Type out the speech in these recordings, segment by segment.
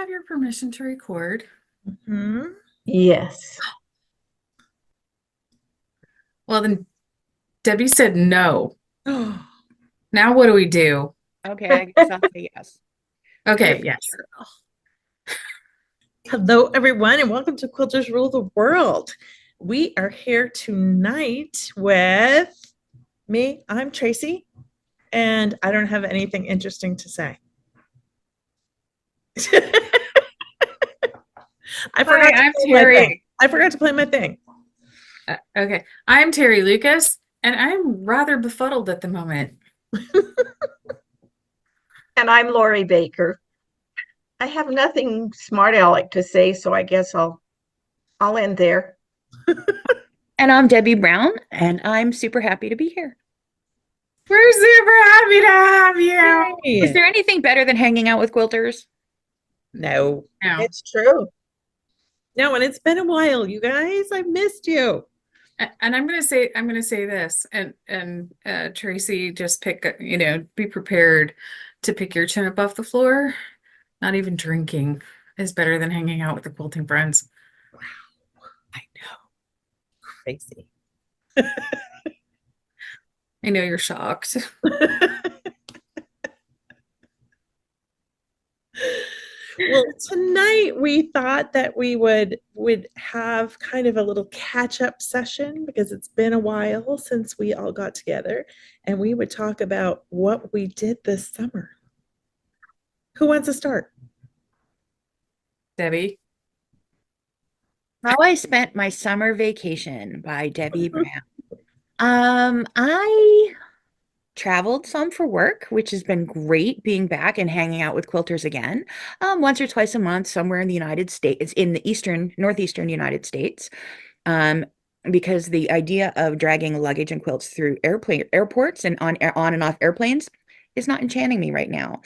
have your permission to record? Hmm. Yes. Well, then Debbie said no. Oh, Now what do we do? Okay, I guess I'll say yes. Okay, yes. hello, everyone, and welcome to Quilters Rule the World. We are here tonight with me. I'm Tracy, and I don't have anything interesting to say. I forgot Hi, to I'm play my thing. Teri. I forgot to play my thing. Okay, I'm Teri Lucas, and I'm rather befuddled at the moment. And I'm Lori Baker. I have nothing smart aleck to say, so I guess I'll end there. And I'm Debby Brown, and I'm super happy to be here. We're super happy to have you. Is there anything better than hanging out with quilters? No, Now, It's true. no, and it's been a while, you guys. I've missed you. and I'm gonna say this, and Tracy, just be prepared to pick your chin up off the floor. Not even drinking is better than hanging out with the quilting friends. I know, crazy. I know you're shocked. Well, tonight we thought that we would have kind of a little catch-up session because it's been a while since we all got together, and we would talk about what we did this summer. Who wants to start? Debbie. How I Spent My Summer Vacation by Debby Brown. I traveled some for work, which has been great being back and hanging out with quilters again. Once or twice a month, somewhere in the United States, in the northeastern United States. Um, because the idea of dragging luggage and quilts through airports and on and off airplanes is not enchanting me right now.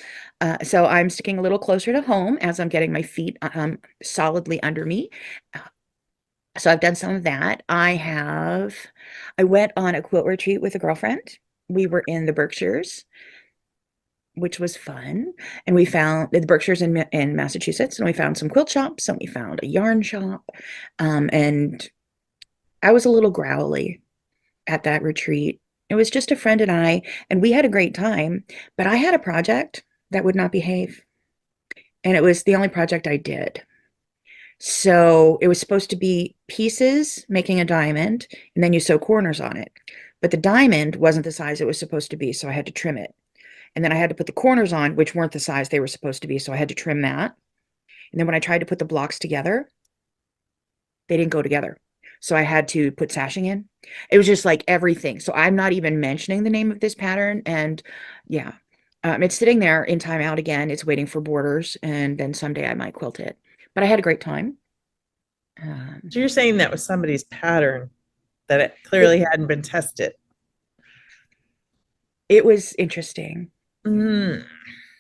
So I'm sticking a little closer to home as I'm getting my feet solidly under me. So I've done some of that. I went on a quilt retreat with a girlfriend. We were in the Berkshires, which was fun. And we found the Berkshires in Massachusetts, and we found some quilt shops, and we found a yarn shop. And I was a little growly at that retreat. It was just a friend and we had a great time, but I had a project that would not behave. And it was the only project I did. So it was supposed to be pieces making a diamond, and then you sew corners on it. But the diamond wasn't the size it was supposed to be, so I had to trim it. And then I had to put the corners on, which weren't the size they were supposed to be, so I had to trim that. And then when I tried to put the blocks together, they didn't go together. So I had to put sashing in. It was just like everything. So I'm not even mentioning the name of this pattern. And yeah, it's sitting there in timeout again. It's waiting for borders, and then someday I might quilt it. But I had a great time. So you're saying that was somebody's pattern that it clearly hadn't been tested. It was interesting. Mm,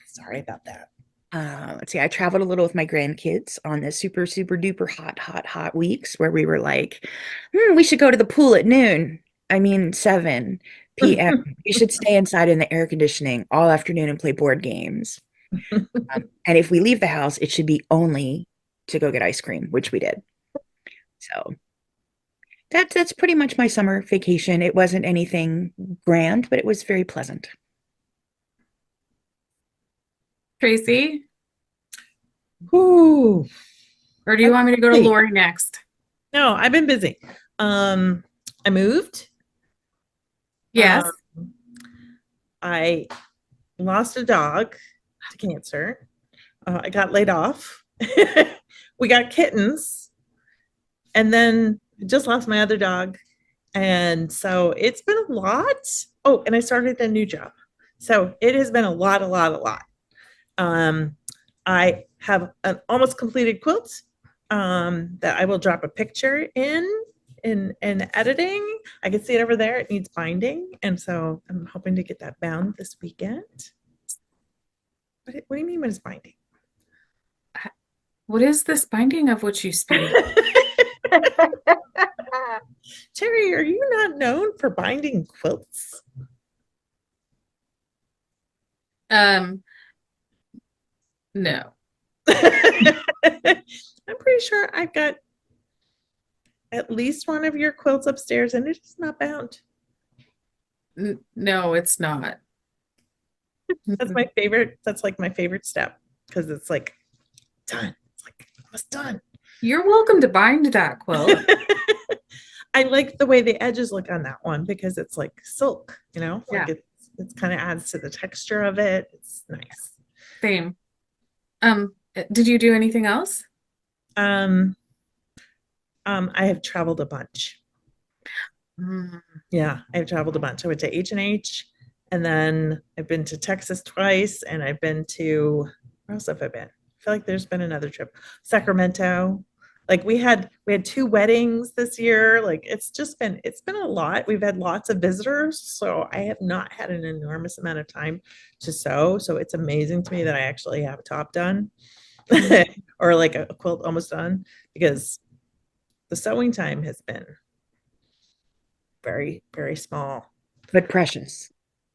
sorry about that. Let's see, I traveled a little with my grandkids on the super, super duper hot weeks where we were like, we should go to the pool at noon. I mean, 7 p.m. You should stay inside in the air conditioning all afternoon and play board games. And if we leave the house, it should be only to go get ice cream, which we did. So that's pretty much my summer vacation. It wasn't anything grand, but it was very pleasant. Tracy, Ooh, or do you want me to go to Lori next? no, I've been busy. I moved. Yes. I lost a dog to cancer. I got laid off. We got kittens, and then just lost my other dog. And so it's been a lot. Oh, and I started a new job. So it has been a lot, a lot, a lot. I have an almost completed quilt that I will drop a picture in editing. I can see it over there. It needs binding, and so I'm hoping to get that bound this weekend. What do you mean when it's binding? What is this binding of which you speak? Teri, are you not known for binding quilts? Um, no. I'm pretty sure I've got at least one of your quilts upstairs and it's not bound. No, it's not. That's my favorite. That's like my favorite step because it's like done. It's like almost done. You're welcome to bind that quilt. I like the way the edges look on that one because it's like silk, you know, like Yeah. it's kind of adds to the texture of it. It's nice. Same. Did you do anything else? I have traveled a bunch. Mm. Yeah, I've traveled a bunch. I went to H&H and then I've been to Texas twice and I've been to, where else have I been? I feel like there's been another trip. Sacramento. Like we had 2 weddings this year. Like it's been a lot. We've had lots of visitors, so I have not had an enormous amount of time to sew. So it's amazing to me that I actually have a top done or like a quilt almost done because the sewing time has been very, very small. But precious.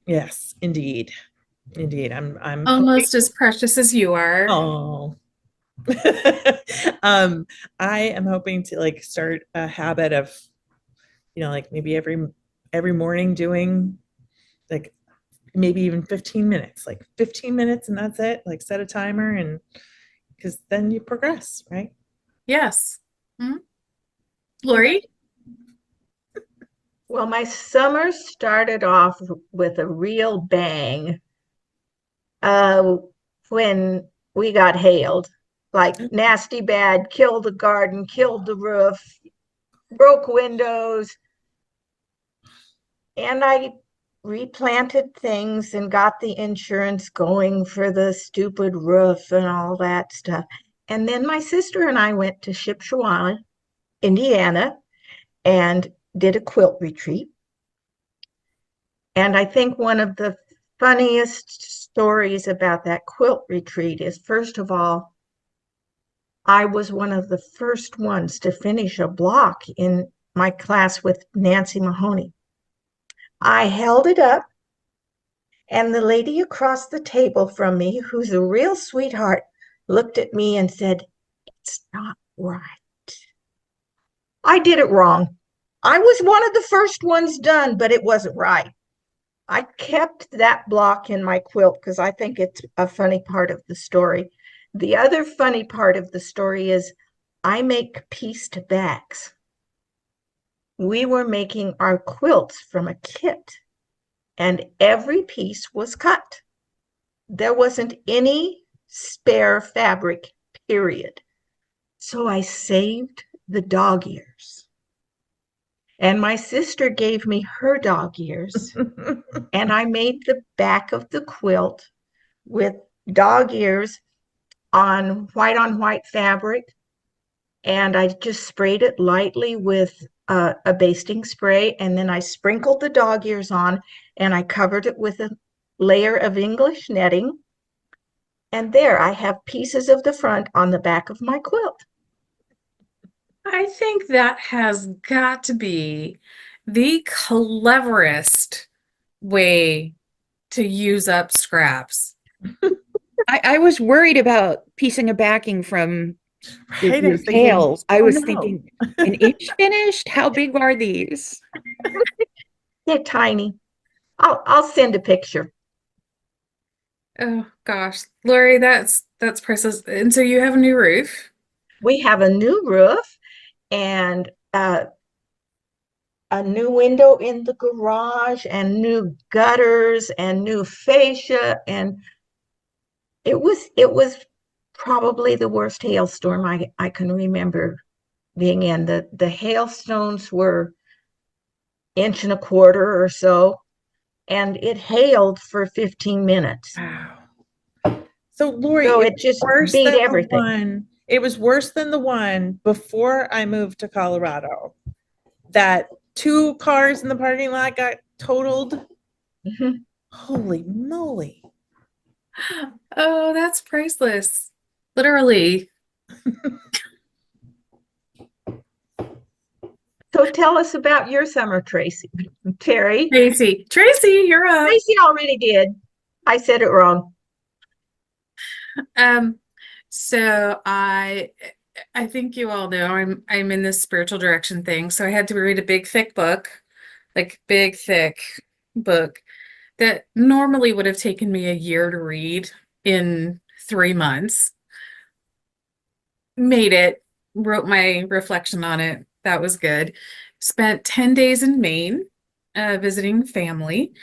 Yes, indeed. Indeed. I'm Almost as precious as you are. Oh. I am hoping to like start a habit of, like maybe every morning doing like maybe even 15 minutes, like 15 minutes and that's it. Like set a timer and because then you progress, right? Yes. Mhm. Lori? Well, my summer started off with a real bang when we got hailed. Like nasty bad, killed the garden, killed the roof, broke windows. And I replanted things and got the insurance going for the stupid roof and all that stuff. And then my sister and I went to Shipshewana, Indiana, and did a quilt retreat. And I think one of the funniest stories about that quilt retreat is, first of all, I was one of the first ones to finish a block in my class with Nancy Mahoney. I held it up, and the lady across the table from me, who's a real sweetheart, looked at me and said, "It's not right." I did it wrong. I was one of the first ones done, but it wasn't right. I kept that block in my quilt because I think it's a funny part of the story. The other funny part of the story is I make pieced backs. We were making our quilts from a kit, and every piece was cut. There wasn't any spare fabric, period. So I saved the dog ears. And my sister gave me her dog ears, and I made the back of the quilt with dog ears on white fabric, and I just sprayed it lightly with a basting spray, and then I sprinkled the dog ears on, and I covered it with a layer of English netting, and there I have pieces of the front on the back of my quilt. I think that has got to be the cleverest way to use up scraps. I was worried about piecing a backing from Right, I your was thinking, tails. I oh, was no. thinking, an inch finished? How big are these? They're tiny. I'll send a picture. Oh gosh, Lori, that's priceless. And so you have a new roof. We have a new roof and a new window in the garage and new gutters and new fascia, and it was probably the worst hailstorm I can remember being in. The hailstones were 1.25 inches or so, and it hailed for 15 minutes. Wow. So Lori, So it it just worse beat than the everything. one. It was worse than the one before I moved to Colorado. That 2 cars in the parking lot got totaled. Mhm. Holy moly. Oh, that's priceless. Literally. So tell us about your summer, Tracy. Teri. Tracy, you're up. Tracy already did. I said it wrong. Um, So I think you all know I'm in this spiritual direction thing. So I had to read a big thick book, like big thick book that normally would have taken me a year to read in 3 months. Made it, wrote my reflection on it. That was good. Spent 10 days in Maine, visiting family.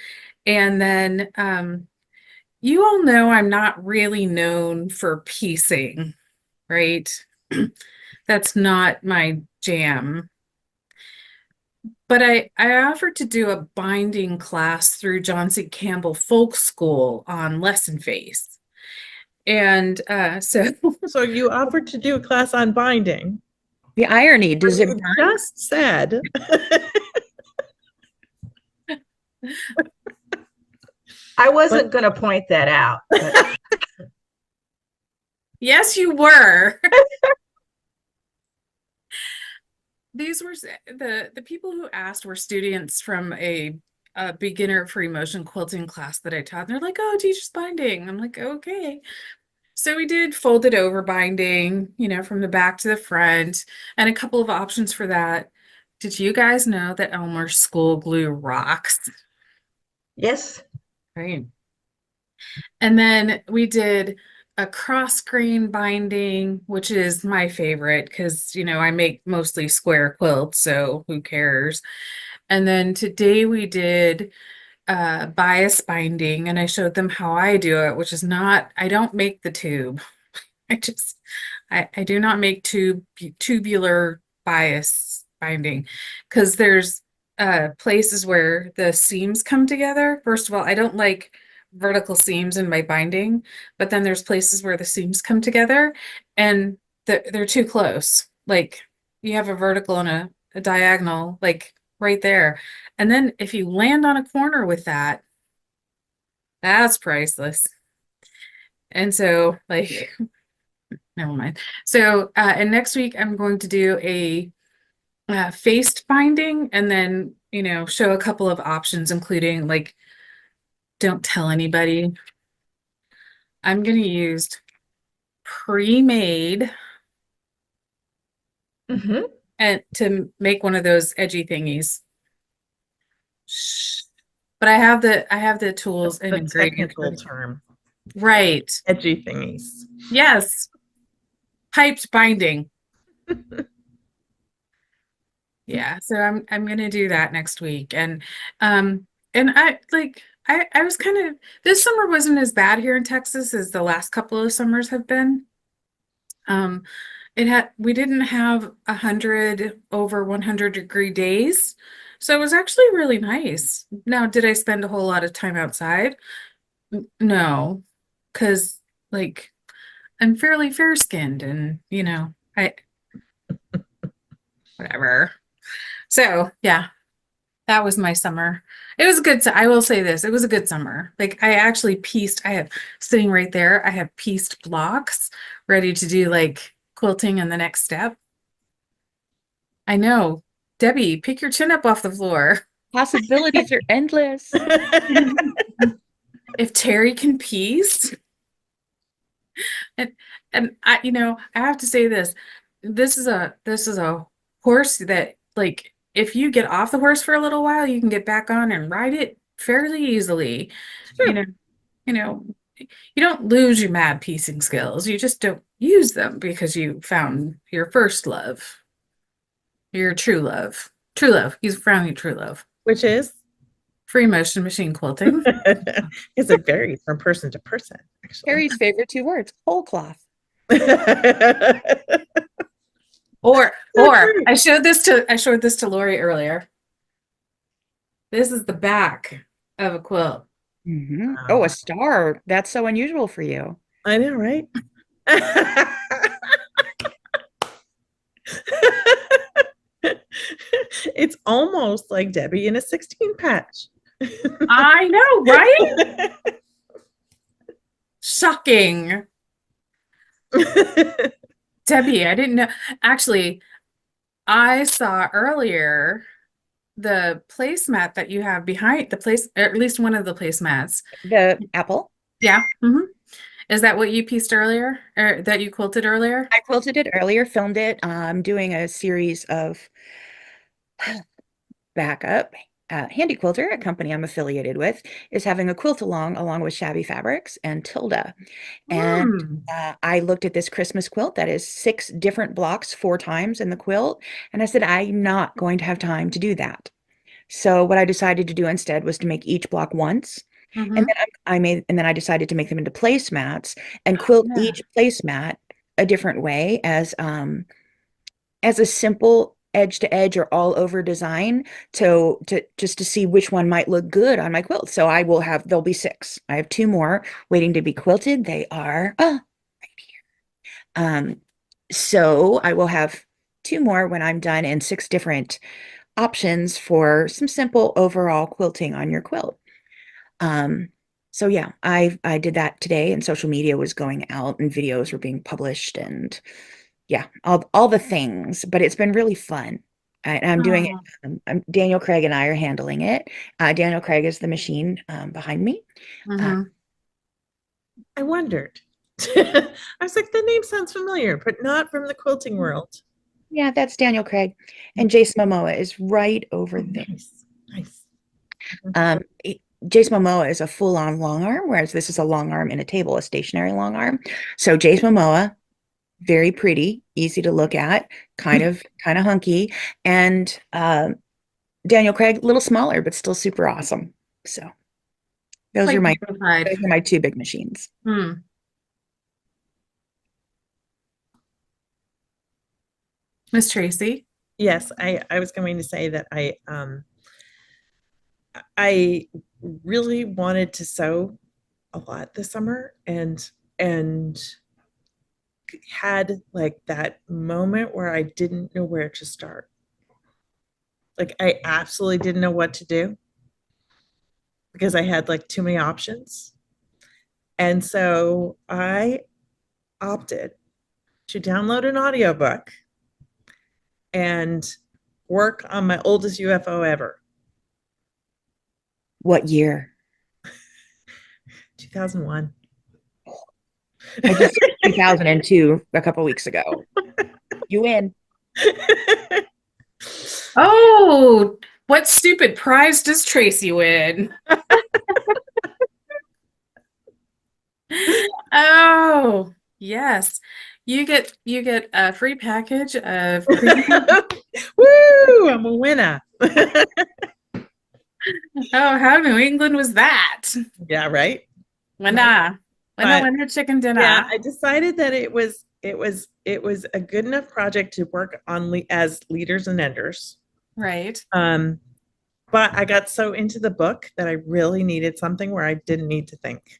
And then you all know I'm not really known for piecing, right? That's not my jam. But I offered to do a binding class through John C. Campbell Folk School on lesson face. And so So you offered to do a class on binding. The irony, does it You burn? just said. I wasn't going to point that out, but yes, you were. These were the people who asked were students from a beginner free motion quilting class that I taught. And they're like, "Oh, teacher's binding." I'm like, "Okay." So we did folded over binding, from the back to the front, and a couple of options for that. Did you guys know that Elmer school glue rocks? yes. Right. And then we did a cross grain binding, which is my favorite because, I make mostly square quilts, so who cares? And then today we did bias binding, and I showed them how I do it, which is not, I don't make the tube. I do not make tubular bias binding because there's places where the seams come together. First of all, I don't like vertical seams in my binding, but then there's places where the seams come together and they're too close. Like you have a vertical and a diagonal, like right there. And then if you land on a corner with that, that's priceless. And so, like, never mind. So, and next week I'm going to do a faced binding and then, show a couple of options, including like, don't tell anybody. I'm going to use pre-made Hmm. and to make one of those edgy thingies. Shh. But I have the tools and The ingredients. technical term. Right. Edgy thingies. Yes. Piped binding. Yeah, so I'm gonna do that next week. And I was kind of, this summer wasn't as bad here in Texas as the last couple of summers have been. Um we didn't have 100 over 100 degree days. So it was actually really nice. Now, did I spend a whole lot of time outside? No, because like I'm fairly fair skinned and I whatever. So yeah, that was my summer. It was a good, I will say this, it was a good summer. Like I actually pieced, I have sitting right there, I have pieced blocks ready to do like quilting and the next step. I know. Debbie, pick your chin up off the floor. Possibilities are endless. If Teri can piece, and I have to say this. This is a horse that like if you get off the horse for a little while, you can get back on and ride it fairly easily. You know, you know, you don't lose your mad piecing skills. You just don't use them because you found your first love, your true love. True love. He's found your true love. Which is? Free motion machine quilting. Because it varies from person to person, actually. Teri's favorite two words, whole cloth. Or So or true. I showed this to Lori earlier. This is the back of a quilt. Mhm. Oh, a star. That's so unusual for you. I know, right? It's almost like Debbie in a 16 patch. I know, right? Shocking. Debbie, I didn't know. Actually, I saw earlier the placemat that you have behind the place, or at least one of the placemats. The apple. Yeah. Is that what you pieced earlier, or that you quilted earlier? I quilted it earlier, filmed it. I'm doing a series of backup. Handy Quilter, a company I'm affiliated with, is having a quilt along with Shabby Fabrics and Tilda. And Hmm. I looked at this Christmas quilt that is 6 different blocks 4 times in the quilt. And I said, I'm not going to have time to do that. So what I decided to do instead was to make each block once. And Mm-hmm. then I decided to make them into placemats and quilt Yeah. each placemat a different way as a simple edge to edge or all over design to just to see which one might look good on my quilt. So there'll be 6. I have 2 more waiting to be quilted. They are um so I will have 2 more when I'm done and 6 different options for some simple overall quilting on your quilt. Um so yeah, I did that today and social media was going out and videos were being published and yeah, all the things, but it's been really fun. I'm doing it. Oh. Daniel Craig and I are handling it. Daniel Craig is the machine behind me. Uh, Mm-hmm. I wondered. I was like, the name sounds familiar, but not from the quilting world. yeah, that's Daniel Craig, and Jason Momoa is right over Oh, there. nice, nice. Um, Jason Momoa is a full-on long arm, whereas this is a long arm in a table, a stationary long arm. So Jason Momoa, very pretty, easy to look at, kind of hunky, and Daniel Craig, a little smaller, but still super awesome. So those Like are my dignified. those are my 2 big machines. Hmm. Miss Tracy. Yes, I was going to say that I really wanted to sew a lot this summer and had like that moment where I didn't know where to start. Like I absolutely didn't know what to do because I had like too many options. And so I opted to download an audiobook and work on my oldest UFO ever, What year? 2001. I just said 2002 a couple weeks ago. You win. Oh, what stupid prize does Tracy win? Oh, yes. You get a free package of premium. Woo! I'm a winner. Oh, how New England was that? Yeah, right. Winner. Winner, But winner, chicken yeah, dinner. I decided that it was a good enough project to work on as leaders and enders. Right. Um, but I got so into the book that I really needed something where I didn't need to think.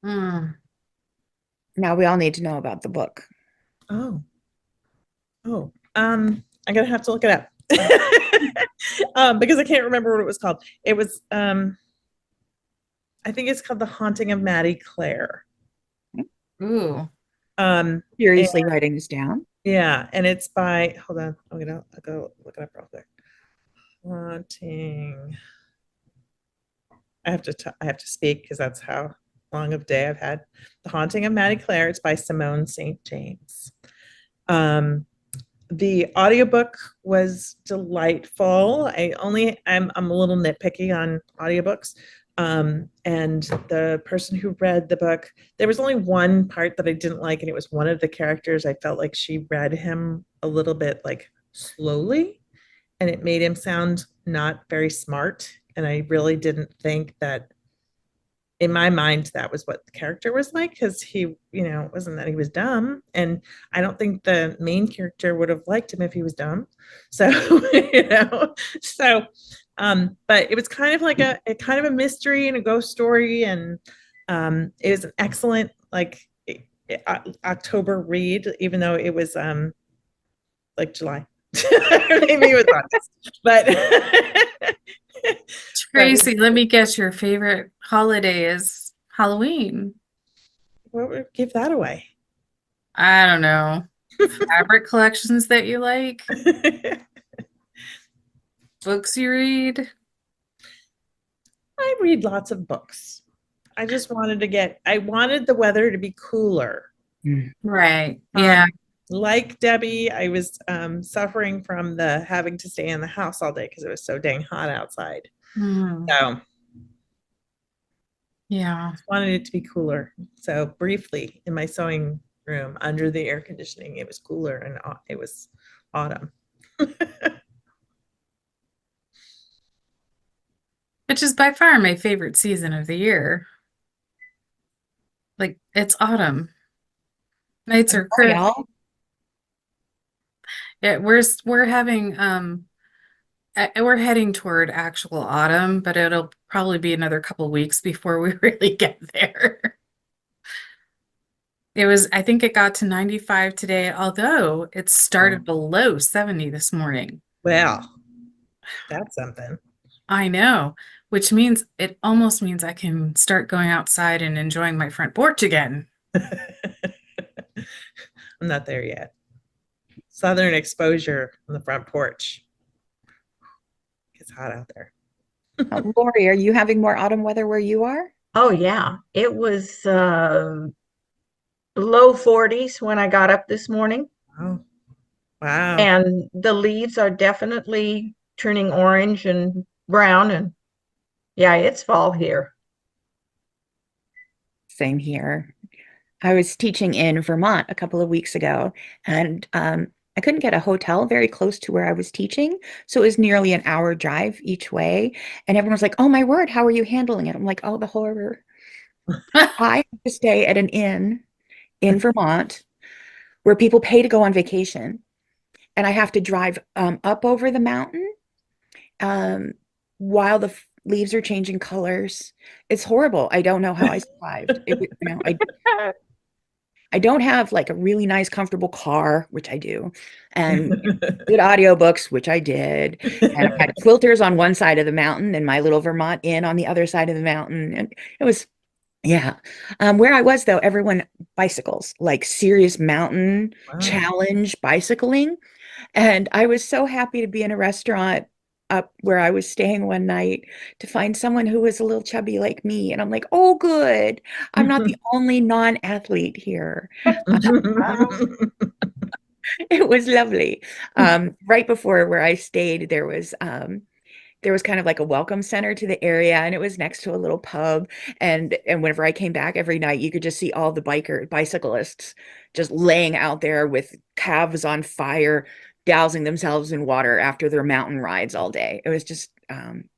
Mm. Now we all need to know about the book. Oh, oh, I'm gonna have to look it up. Because I can't remember what it was called. It was I think it's called The Haunting of Maddie Clare. Ooh. Um, and Seriously writing this down. yeah, and it's by, hold on, I'll go look it up real quick. Haunting. I have to speak because that's how long of a day I've had. The Haunting of Maddie Clare. It's by Simone St. James. The audiobook was delightful. I'm a little nitpicky on audiobooks. And the person who read the book, there was only one part that I didn't like, and it was one of the characters. I felt like she read him a little bit like slowly, and it made him sound not very smart. And I really didn't think that, in my mind, that was what the character was like, because he, it wasn't that he was dumb. And I don't think the main character would have liked him if he was dumb. So, but it was kind of like a kind of a mystery and a ghost story. And it was an excellent, like, October read, even though it was like July. Maybe it was August, but Tracy, let me guess, your favorite holiday is Halloween. what would give that away? I don't know. Fabric collections that you like, books you read. I read lots of books. I just wanted to I wanted the weather to be cooler. Right. Yeah. Like Debbie, I was suffering from the having to stay in the house all day because it was so dang hot outside. Mhm. So Yeah. wanted it to be cooler. So briefly in my sewing room under the air conditioning, it was cooler and it was autumn. Which is by far my favorite season of the year. Like it's autumn. Nights are Sorry, crisp. y'all. Yeah, we're having we're heading toward actual autumn, but it'll probably be another couple weeks before we really get there. I think it got to 95 today, although it started below 70 this morning. Well, that's something. I know, which means it almost means I can start going outside and enjoying my front porch again. I'm not there yet. Southern exposure on the front porch. It's hot out there. Lori, are you having more autumn weather where you are? Oh yeah, it was low 40s when I got up this morning, Oh, wow. and the leaves are definitely turning orange and brown, and yeah, it's fall here. Same here. I was teaching in Vermont a couple of weeks ago, and I couldn't get a hotel very close to where I was teaching. So it was nearly an hour drive each way. And everyone was like, oh my word, how are you handling it? I'm like, oh, the horror. I have to stay at an inn in Vermont where people pay to go on vacation. And I have to drive up over the mountain um, while the leaves are changing colors. It's horrible. I don't know how I survived. I don't have like a really nice, comfortable car, which I do, and good audiobooks, which I did. And I had quilters on one side of the mountain and my little Vermont inn on the other side of the mountain. And it was, yeah. Where I was, though, everyone bicycles, like serious mountain Wow. challenge bicycling. And I was so happy to be in a restaurant up where I was staying one night to find someone who was a little chubby like me. And I'm like, oh, good. I'm not the only non-athlete here. It was lovely. Right before where I stayed, there was kind of like a welcome center to the area, and it was next to a little pub. And whenever I came back every night, you could just see all the bicyclists just laying out there with calves on fire, dousing themselves in water after their mountain rides all day. It was just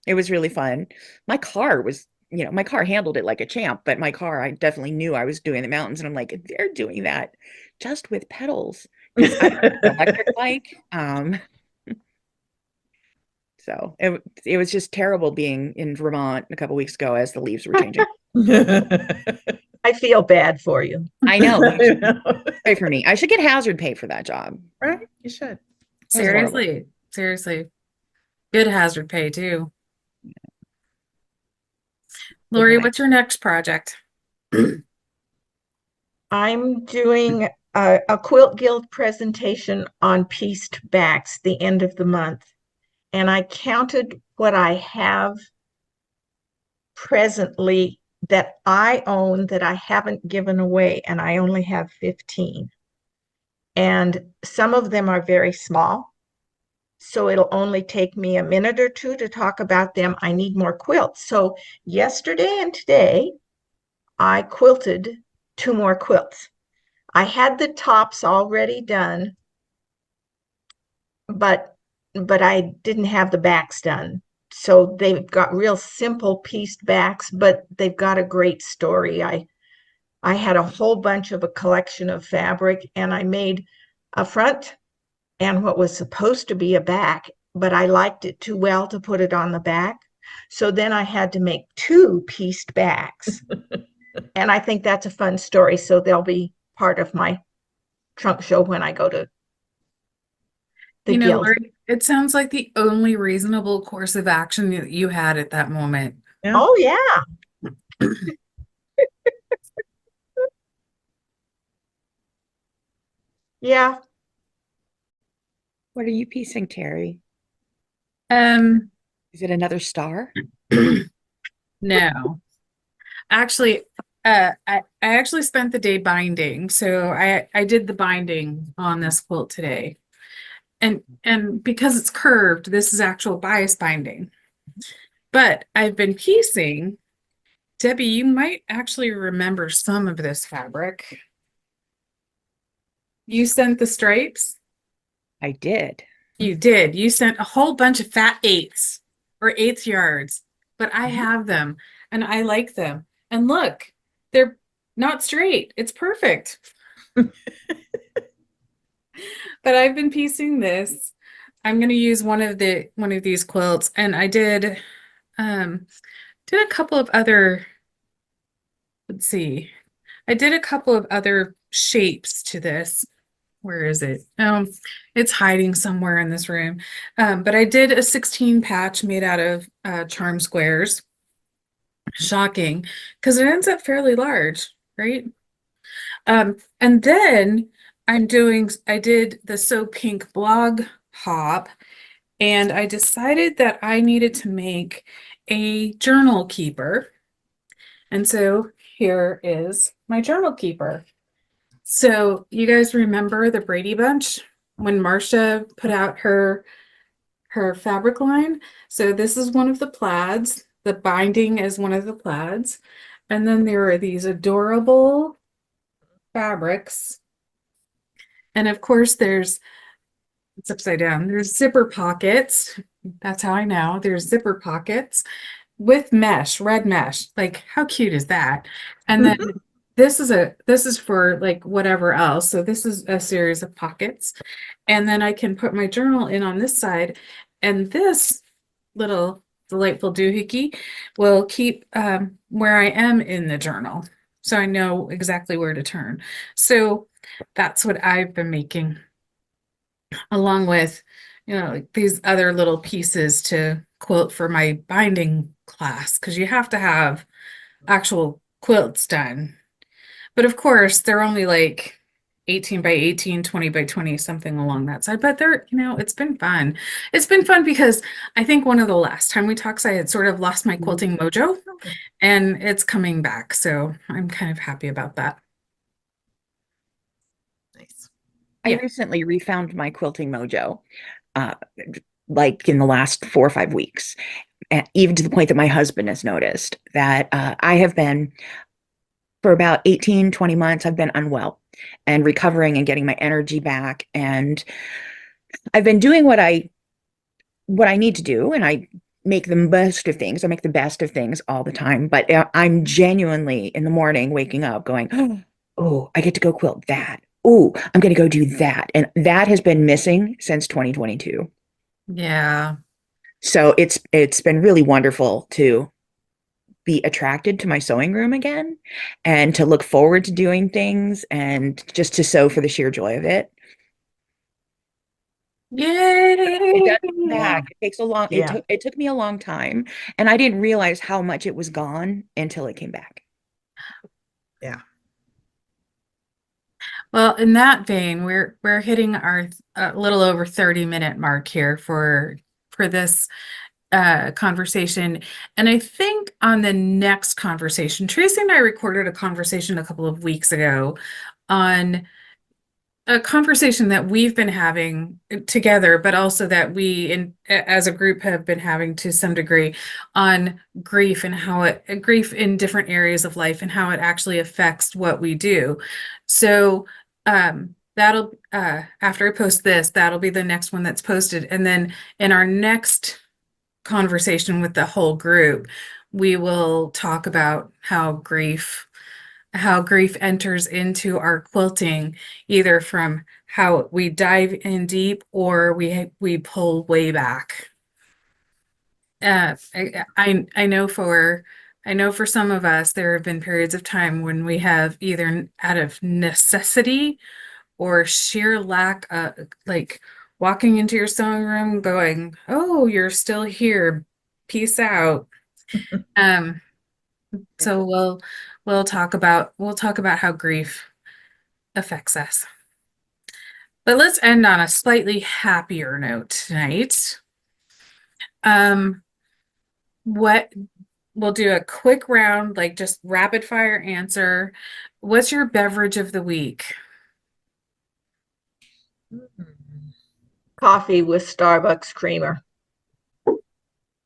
it was really fun. My car was, my car handled it like a champ, but my car, I definitely knew I was doing the mountains, and I'm like, they're doing that just with pedals because I don't have an electric bike. So it was just terrible being in Vermont a couple weeks ago as the leaves were changing. I feel bad for you. I know. You should pay for me. I should get hazard pay for that job. Right? You should. It was horrible. Seriously. Good hazard pay too. Lori, Okay. what's your next project? I'm doing a Quilt Guild presentation on pieced backs the end of the month, and I counted what I have presently that I own that I haven't given away, and I only have 15. And some of them are very small, so it'll only take me a minute or two to talk about them. I need more quilts. So yesterday and today, I quilted 2 more quilts. I had the tops already done, but I didn't have the backs done. So they've got real simple pieced backs, but they've got a great story. I had a whole bunch of a collection of fabric, and I made a front and what was supposed to be a back, but I liked it too well to put it on the back. So then I had to make 2 pieced backs. And I think that's a fun story. So they'll be part of my trunk show when I go to the guild. Lori, it sounds like the only reasonable course of action that you had at that moment. Yeah. Oh, yeah. Yeah. What are you piecing, Teri? Um, Is it another star? no. Actually, I actually spent the day binding. So I did the binding on this quilt today. And because it's curved, this is actual bias binding. But I've been piecing. Debbie, you might actually remember some of this fabric. You sent the stripes? I did. You did. You sent a whole bunch of fat eighths or eighth yards, but I Mhm. have them and I like them. And look, they're not straight. It's perfect. But I've been piecing this. I'm going to use one of these quilts, and I um did a couple of other, let's see. I did a couple of other shapes to this. Where is it? It's hiding somewhere in this room. But I did a 16 patch made out of charm squares. Shocking, because it ends up fairly large, right? And then I did the So Pink blog hop, and I decided that I needed to make a journal keeper. And so here is my journal keeper. So you guys remember the Brady Bunch when Marcia put out her fabric line? So this is one of the plaids. The binding is one of the plaids. And then there are these adorable fabrics. And of course, it's upside down. There's zipper pockets. That's how I know. There's zipper pockets with mesh, red mesh. Like, how cute is that? And then this is for like whatever else. So this is a series of pockets. And then I can put my journal in on this side. And this little delightful doohickey will keep where I am in the journal. So I know exactly where to turn. So that's what I've been making, along with, like these other little pieces to quilt for my binding class, because you have to have actual quilts done. But of course, they're only like 18 by 18, 20 by 20, something along that side. But it's been fun. It's been fun because I think one of the last time we talked, I had sort of lost my quilting mojo, and it's coming back. So I'm kind of happy about that. Nice. I Yeah. recently refound my quilting mojo, uh, like in the last 4 or 5 weeks, and even to the point that my husband has noticed that I have been, for about 18, 20 months, I've been unwell and recovering and getting my energy back. And I've been doing what I need to do, and I make the best of things. I make the best of things all the time, but I'm genuinely in the morning waking up going, oh, I get to go quilt that. Oh, I'm going to go do that. And that has been missing since 2022. Yeah. So it's been really wonderful to be attracted to my sewing room again and to look forward to doing things and just to sew for the sheer joy of it. It Yay. does come back. It takes a long, Yeah. it took me a long time, and I didn't realize how much it was gone until it came back. Yeah. Well, in that vein, we're hitting our little over 30-minute mark here for this conversation. And I think on the next conversation, Tracy and I recorded a conversation a couple of weeks ago on a conversation that we've been having together, but also that we as a group have been having to some degree, on grief and grief in different areas of life and how it actually affects what we do. So that'll after I post this, that'll be the next one that's posted. And then in our next conversation with the whole group, we will talk about how grief enters into our quilting, either from how we dive in deep or we pull way back. I know for some of us, there have been periods of time when we have either out of necessity or sheer lack of, like, walking into your sewing room going, oh, you're still here, peace out. Um, so we'll talk about how grief affects us. But let's end on a slightly happier note tonight. Um, what we'll do a quick round, like just rapid fire answer. What's your beverage of the week? Coffee with Starbucks creamer.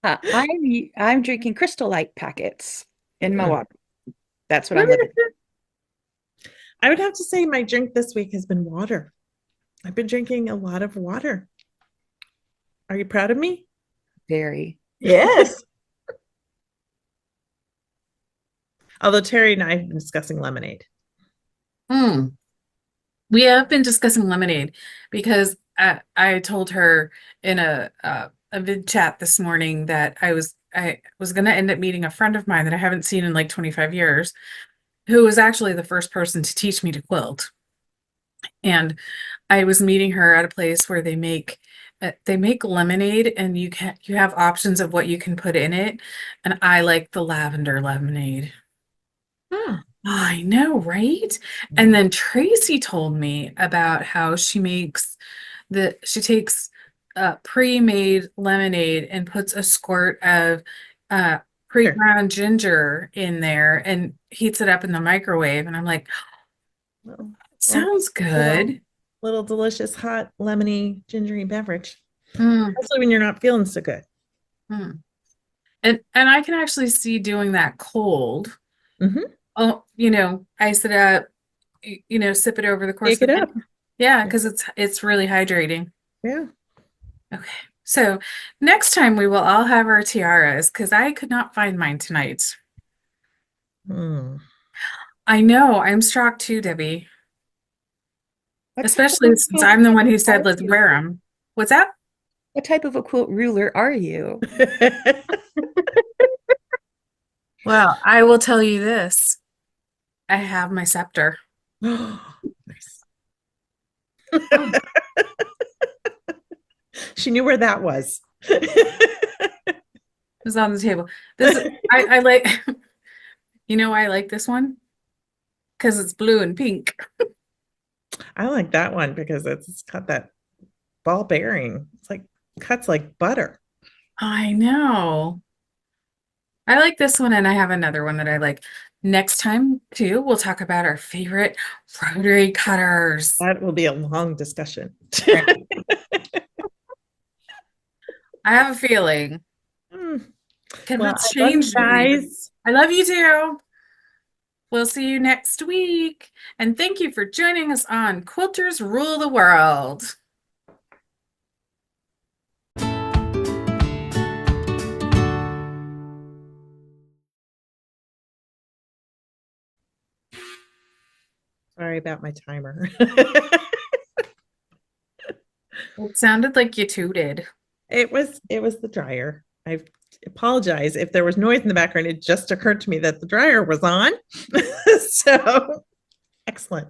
I'm drinking Crystal Light packets in my Mm. water. That's what I'm living. I would have to say my drink this week has been water. I've been drinking a lot of water. Are you proud of me? Very. Yes. Although Teri and I have been discussing lemonade. Hmm. We have been discussing lemonade because I told her in a vid chat this morning that I was going to end up meeting a friend of mine that I haven't seen in like 25 years, who was actually the first person to teach me to quilt. And I was meeting her at a place where they make lemonade, and you have options of what you can put in it, and I like the lavender lemonade. Hmm. I know, right? And then Tracy told me about how she takes pre-made lemonade and puts a squirt of uh pre-ground ginger in there and heats it up in the microwave. And I'm like, Little, sounds good. little delicious, hot, lemony, gingery beverage. Mm, Especially when you're not feeling so good. mm. And I can actually see doing that cold. Mhm. Oh, ice it up, sip it over the course Shake of it the up. day. Yeah, because it's really hydrating. Yeah. Okay. So next time we will all have our tiaras because I could not find mine tonight. Hmm. I know, I'm shocked too, Debbie. What type of Especially a since quilt I'm the one who ruler said are let's you? wear them. What's that? What type of a quilt ruler are you? Well, I will tell you this. I have my scepter. Nice. Oh, She knew where that was. it's on the table. I like, why I like this one? Because it's blue and pink. I like that one because it's got that ball bearing. It's like cuts like butter. I know. I like this one, and I have another one that I like. Next time, too, we'll talk about our favorite rotary cutters. That will be a long discussion. Right. I have a feeling. Hmm. Well, What's I love you changed with me? guys. I love you too. We'll see you next week. And thank you for joining us on Quilters Rule the World. Sorry about my timer. It sounded like you tooted. It was the dryer. I apologize if there was noise in the background. It just occurred to me that the dryer was on. So excellent.